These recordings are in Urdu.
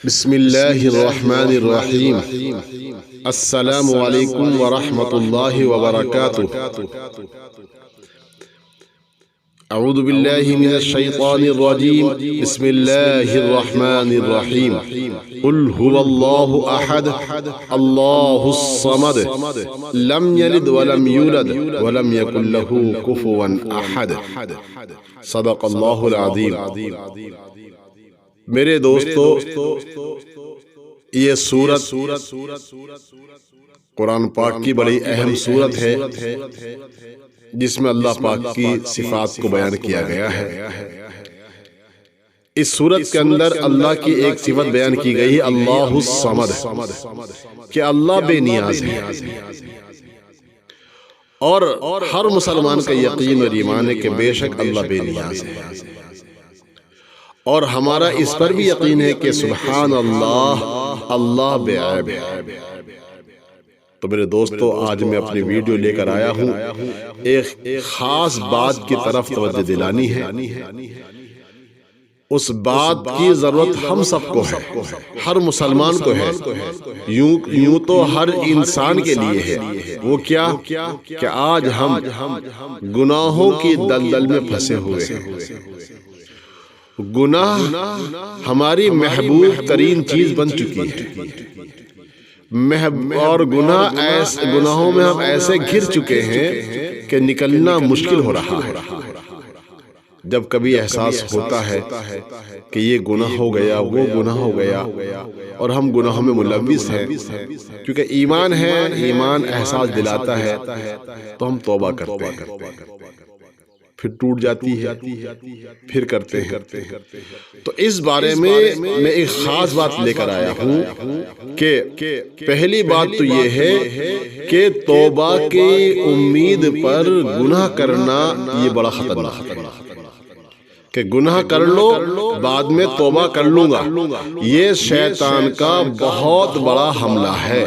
بسم اللہ الرحمن الرحیم۔ السلام علیکم ورحمۃ اللہ وبرکاتہ۔ اعوذ باللہ من الشیطان الرجیم، بسم اللہ الرحمن الرحیم۔ قل هو اللہ احد اللہ الصمد لم یلد ولم یولد ولم یکن له کفوا احد۔ صدق اللہ العظیم۔ میرے دوستو، یہ سورت قرآن پاک کی بڑی اہم سورت ہے جس میں اللہ پاک کی صفات کو بیان کیا گیا ہے۔ اس سورت کے اندر اللہ کی ایک صفت بیان کی گئی ہے، اللہ الصمد، کہ اللہ بے نیاز ہے۔ اور ہر مسلمان کا یقین اور ایمان ہے کہ بے شک اللہ بے نیاز ہے، اور ہمارا اس پر بھی یقین ہے کہ سبحان اللہ، اللہ بے عیب ہے۔ تو میرے دوستو، آج میں اپنی ویڈیو لے کر آیا ہوں، ایک خاص بات کی طرف توجہ دلانی ہے۔ اس بات کی ضرورت ہم سب کو ہے، ہر مسلمان کو ہے، یوں تو ہر انسان کے لیے ہے۔ وہ کیا کہ آج ہم گناہوں کی دلدل میں پھنسے ہوئے ہیں۔ گناہ ہماری محبوب ترین چیز بن چکی ہے، اور گناہوں میں ہم ایسے گر چکے ہیں کہ نکلنا مشکل ہو رہا ہے۔ جب کبھی احساس ہوتا ہے کہ یہ گناہ ہو گیا، وہ گناہ ہو گیا، اور ہم گناہوں میں ملوث ہیں، کیونکہ ایمان ہے، ایمان احساس دلاتا ہے، تو ہم توبہ کرتے ہیں، پھر ٹوٹ جاتی ہے، پھر کرتے ہیں۔ تو اس بارے میں میں ایک خاص بات لے کر آیا ہوں کہ پہلی بات تو یہ ہے کہ توبہ کی امید پر گناہ کرنا یہ بڑا خطرناک ہے، کہ گناہ کر لو بعد میں توبہ کر لوں گا، یہ شیطان کا بہت بڑا حملہ ہے۔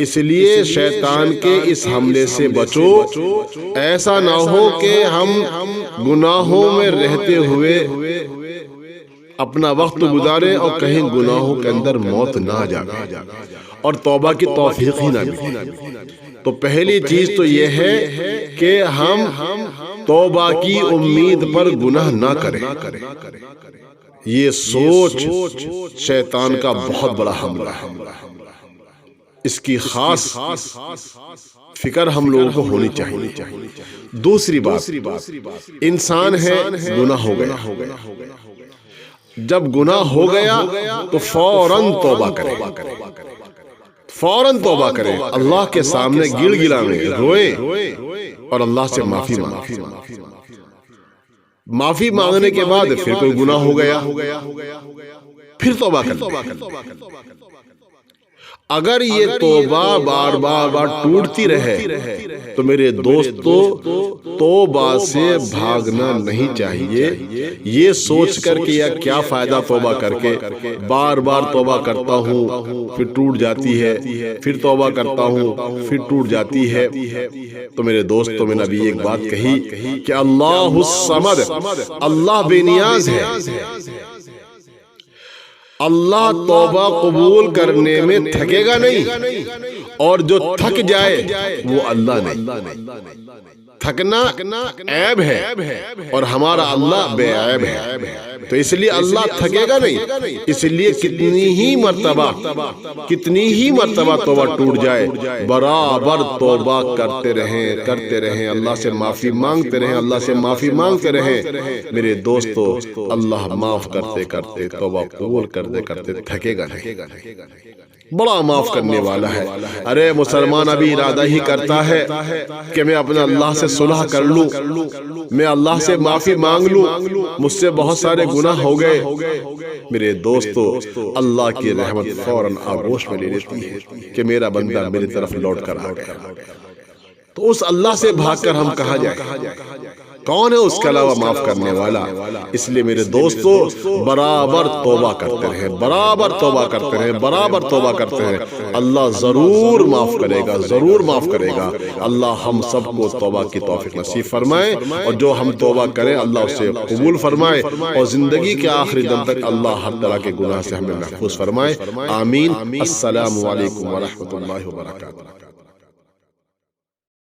اس لیے شیطان کے اس حملے سے بچو، ایسا نہ ہو کہ ہم گناہوں میں رہتے ہوئے اپنا وقت گزاریں اور کہیں گناہوں کے اندر موت نہ جائے اور توبہ کی توفیق ہی نہ ملے۔ تو پہلی چیز تو یہ ہے کہ ہم توبہ کی امید پر گناہ نہ کریں۔ یہ سوچ شیطان کا بہت بڑا حملہ ہے، اس کی خاص فکر ہم لوگوں کو ہونی چاہیے۔ دوسری بات، انسان ہے، گناہ ہو گیا، جب گناہ ہو گیا تو فوراً توبہ کرے، فوراً توبہ کرے، اللہ کے سامنے گڑ گڑانے، روئے اور اللہ سے معافی مانگے۔ معافی مانگنے کے بعد پھر کوئی گناہ ہو گیا، پھر توبہ کرے۔ اگر یہ توبہ بار بار ٹوٹتی رہے تو میرے دوستو، توبہ سے بھاگنا نہیں چاہیے، یہ سوچ کر کہ یا کیا فائدہ توبہ کر کے، بار بار توبہ کرتا ہوں پھر ٹوٹ جاتی ہے، پھر توبہ کرتا ہوں پھر ٹوٹ جاتی ہے۔ تو میرے دوستو، میں نے ابھی ایک بات کہی کہ اللہ الصمد، اللہ بے نیاز ہے۔ اللہ توبہ قبول کرنے میں تھکے گا نہیں، اور جو تھک جائے وہ اللہ نہیں۔ تھکنا عیب ہے اور ہمارا اللہ بے عیب ہے، تو اس لیے اللہ تھکے گا نہیں۔ اس لیے کتنی ہی مرتبہ توبہ ٹوٹ جائے، برابر توبہ کرتے رہیں، اللہ سے معافی مانگتے رہیں، اللہ سے معافی مانگتے رہیں۔ میرے دوستو، اللہ معاف کرتے کرتے، توبہ قبول کرتے کرتے تھکے گا نہیں، بڑا معاف کرنے والا ہے۔ ارے مسلمان ابھی ارادہ ہی کرتا ہے کہ میں اپنے اللہ سے صلح کر لوں، میں اللہ سے معافی مانگ لوں، مجھ سے بہت سارے گناہ ہو گئے۔ میرے دوستو، اللہ کی رحمت فوراً آغوش میں لے لیتی ہے کہ میرا بندہ میری طرف لوٹ کر آ گیا۔ تو اس اللہ سے بھاگ کر ہم کہاں جائیں؟ کون ہے اس کے علاوہ معاف کرنے والا؟ اس لیے میرے دوستو برابر توبہ کرتے رہیں، برابر توبہ کرتے رہیں، برابر توبہ کرتے ہیں، اللہ ضرور معاف کرے گا، ضرور معاف کرے گا۔ اللہ ہم سب کو توبہ کی توفیق نصیب فرمائے، اور جو ہم توبہ کریں اللہ اسے قبول فرمائے، اور زندگی کے آخری دم تک اللہ ہر طرح کے گناہ سے ہمیں محفوظ فرمائے۔ آمین۔ السلام علیکم ورحمۃ اللہ وبرکاتہ۔